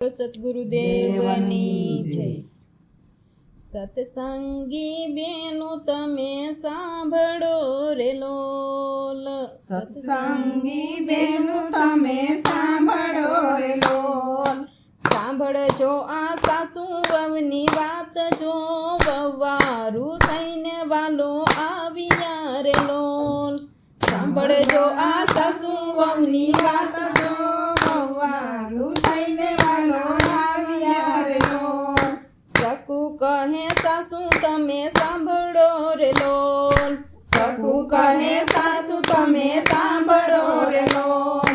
સતગુરુદેવની જય। સત્સંગી બેનો તમે સાંભળો રે લોલ, સત્સંગી બેનો તમે સાંભળો રે લોલ। સાંભળજો આ સાસુ વહુની વાત, જો વહુવારું થઈને વાલો આવ્યા રે લોલ। સાંભળજો આ સાસુ વહુની વાત, જો વહુવારું થઈને વાલો આવ્યા રે લોલ। સકુ કહે સાસુ તમે સાંભળો રે લોલ, સકુ કહે સાસુ તમે સાંભળો રે લોલ।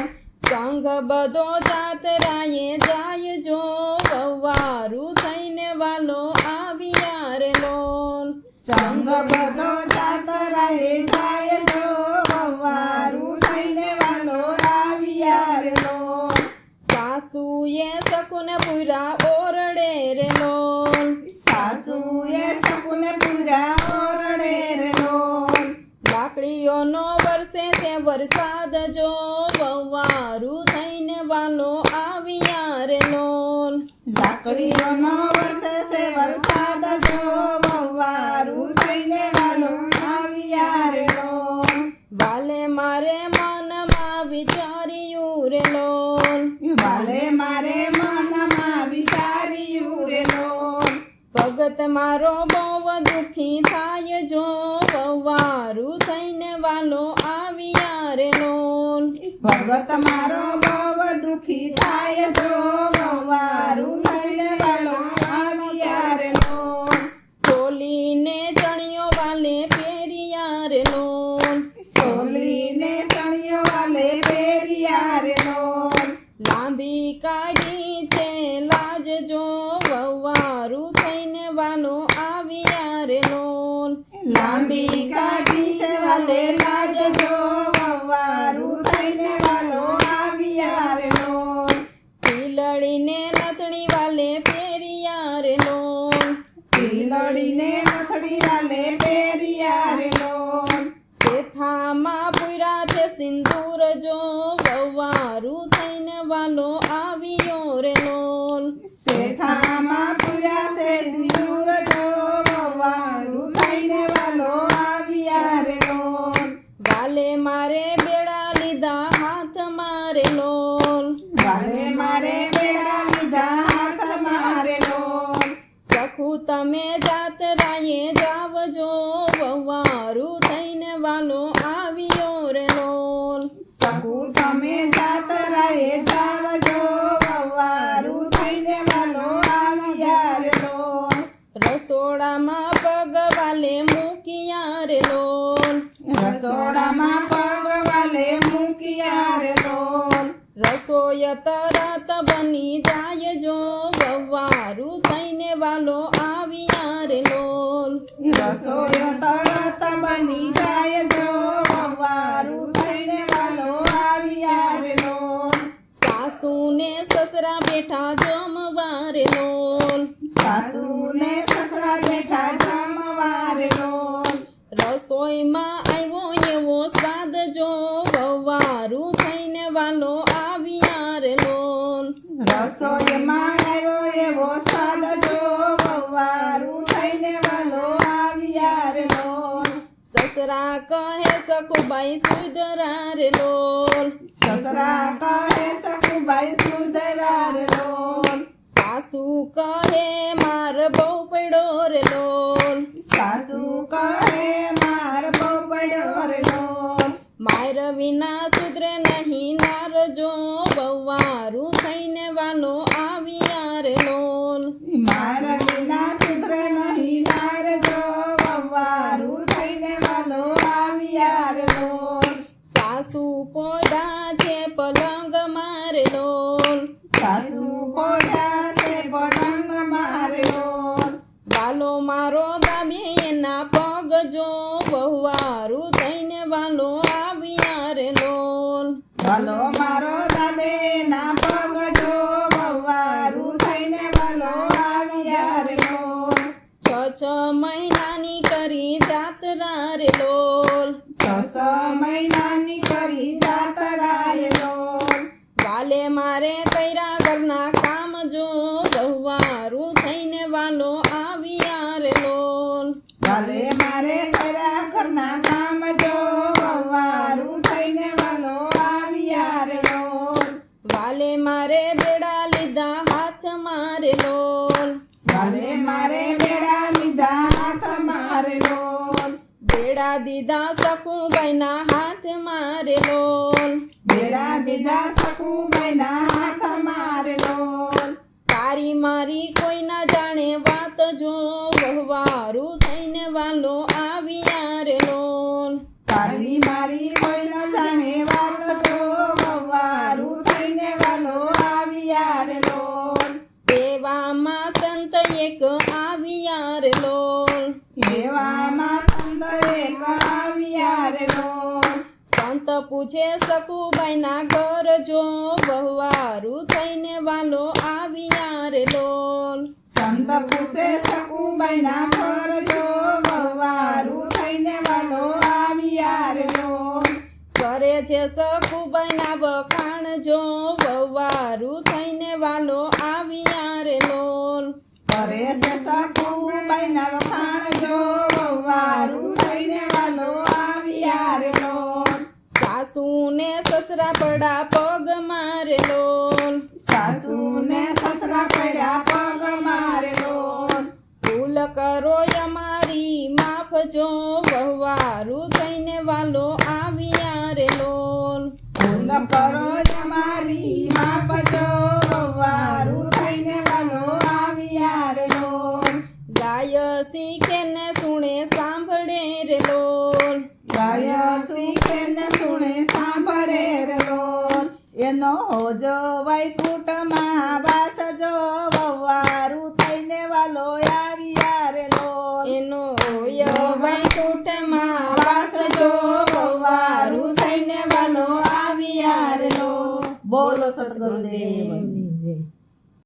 સંઘ બધો જાતરાએ જાય, જો વહુવારું થઈને વાલો આવ્યા રે લોલ। સંગ બધો જાતરાએ જાય, જો વહુવારું થઈને વાલો આવ્યા રે લોલ। સાસુએ સકુને પૂરા ઓરડે રે લોલ, સાસુએ સકુને પૂરા ઓરડે રે લોલ। લાકડીઓનો વરસે છે વરસાદ, જો વહુવારું થઈને વાલો આવ્યા રે લોલ। લાકડીઓનો વરસે છે વરસાદ, જો વહુવારું થઈને વાલો આવ્યા રે લોલ। વાલે મારે મનમાં વિચાર્યું રે લોલ, વાલે મારે મનમાં વિચાર્યું રે લોલ। ભગત મારો બહુ દુખી થાય, જો વહુવારું થઈને વાલો આવ્યા રે લોલ। ભગત મારો બહુ દુખી થાય, જો વહુવારું થઈને વાલો આવ્યા રે લોલ। ચોલીને ચણિયો વાલે પહેર્યા રે લોલ, સોલીને સણિયો વાલે પહેર્યા રે લોલ। લાંબી કાઢી છે લાજ, જો વહુવારું થઈને વાલો આવ્યા રે લોલ। લાંબી કાઢી છે વાલે લાજ, જો વહુવારું થઈને વાલો આવ્યા રે લોલ। પીલડીને નથણી વાલે પહેર્યા રે લોલ, પીલડીને નથડી વાલે પહેર્યા રે લોલ। શેથામાં પૂરા છે સિંદૂર, જો વહુવારું થઈને વાલો આવ્યો રે લોલ। શેથામાં પૂર્યા છે સિંદૂર, જો વહુવારું થઈને વાલો આવ્યા રે લોલ। વાલે મારે બેડા લીધા હાથ મારે લોલ, વાલે મારે બેડા લીધા હાથ મારે લોલ। સખુ તમે જાતરાએ જાવજો, વહુવારું થઈને વાલો આવ્યો રે લોલ। સકુ તમે જાતરાએ જાવજો, વહુવારું થઈને વાલો આવ્યા રે લોલ। રસોડામાં પગ વાલે મૂક્યા રે લોલ, રસોડામાં પગ વાલે મૂક્યા રે લોલ। રસોઈ તરત બની જાય, જો વહુવારું થઈને વાલો આવ્યા રે લોલ। રસોઈ તરત બની જાય, જો વહુવારું થઈને વાલો આવ્યા રે લોલ। સાસુને સસરા બેઠા જમવા રે લોલ, સાસુને સસરા બેઠા જમવા રે લોલ। રસોઈમાં આવ્યો એવો સ્વાદ, જો વહુવારું થઈને વાલો આવ્યા રે લોલ। રસોઈમાં આવ્યો એવો સ્વાદ, જો વહુવારું થઈને વાલો આવ્યા રે લોલ। સસરા કહે સખુબાઈ સુધરા રે લોલ, સસરા કહે સખુબાઈ સુધરા રે લોલ। સાસુ કહે માર બહુ પડ્યો રે લોલ, સાસુ કહે માર બહુ પડ્યો રે લોલ। માર વિના સુધરે નહીં નાર, જો વહુવારું થઈને વાલો આવ્યા રે લોલ। મારા વિના સુધરે નહીં નાર, જો વહુવારું થઈને વાલો આવ્યા રે લોલ। સાસુ પોડા છે પલંગ મારે લોલ, સાસુ પોઢા છે પલંગ મારે લોલ। વાલો મારો દાબે એના પગ, જો વહુવારું થઈને વાલો આવ્યા રે લોલ। વાલો મારો દાબે ના પગ, જો વહુવારું થઈને વાલો આવ્યા રે લોલ। 6 મહિનાની કરી જાતરા રે લોલ, 6 મહિનાની કરી જાતરા રે લોલ। વાલે મારે કર્યા ઘરના કામ, જો વાલો આવ્યા રે લોલ વાલે મારે કર્યા ઘરના કામ જો વહુવારું થઈને વાલો આવ્યા રે લોલ વાલે મારે બેડા લીધા હાથ મારે લોલ વાલે મારે બેડા લીધા હાથ મારે લોલ બેડા દીધા સખુબાઈના હાથ મારે લોલ બેડા દીધા સખુબાઈના હાથ મારે લોલ તારી મારી કોઈ ના જાણે વાત જો વહુવારું થઈને વાલો આવ્યા રે લોલ તારી મારી કોઈ ન જાણે વાત જો વહુવારું થઈને વાલો આવ્યા રે લોલ એવામાં સંત એક આવ્યા રે લોલ એવામાં સંત એક આવ્યા રે લોલ સંત પૂછે સખુબાઈના ઘર જો વહુવારું થઈને વાલો આવ્યા રે લોલ સંત પૂછે સખુબાઈના ઘર જો વહુવારું થઈને વાલો આવ્યા રે લોલ કરે છે સખુબાઈના વખાણ જો વહુવારું થઈને વાલો આવ્યા રે લોલ કરે છે સખુબાઈના વખાણ જો વહુવારું થઈને વાલો આવ્યા રે લોલ સાસુને સસરા પડા પગ મારે લોલ સાસુને સસરા પડ્યા પગ મારે લોલ ભૂલ કરો અમારી માફ જો વહુવારું થઈને વાલો આવ્યા રે લોલ ભૂલ કરો તમારી માપ જો વહુવારું થઈને વાલો આવ્યા રે લોલ ગાય શીખે ને સુણે સાંભળે રે લોલ ગાય શીખે ને સુણે સાંભળે રે લોલ એનો હોજો વૈકુંઠમાં વાસ જો વહુવારું થઈને વાલો આવ્યા રે લોલ એનો હોય વૈકુંઠમાં વાસ જો વહુવારું થઈને વાલો આવ્યા રે લોલ બોલો સદગુરુદેવની જય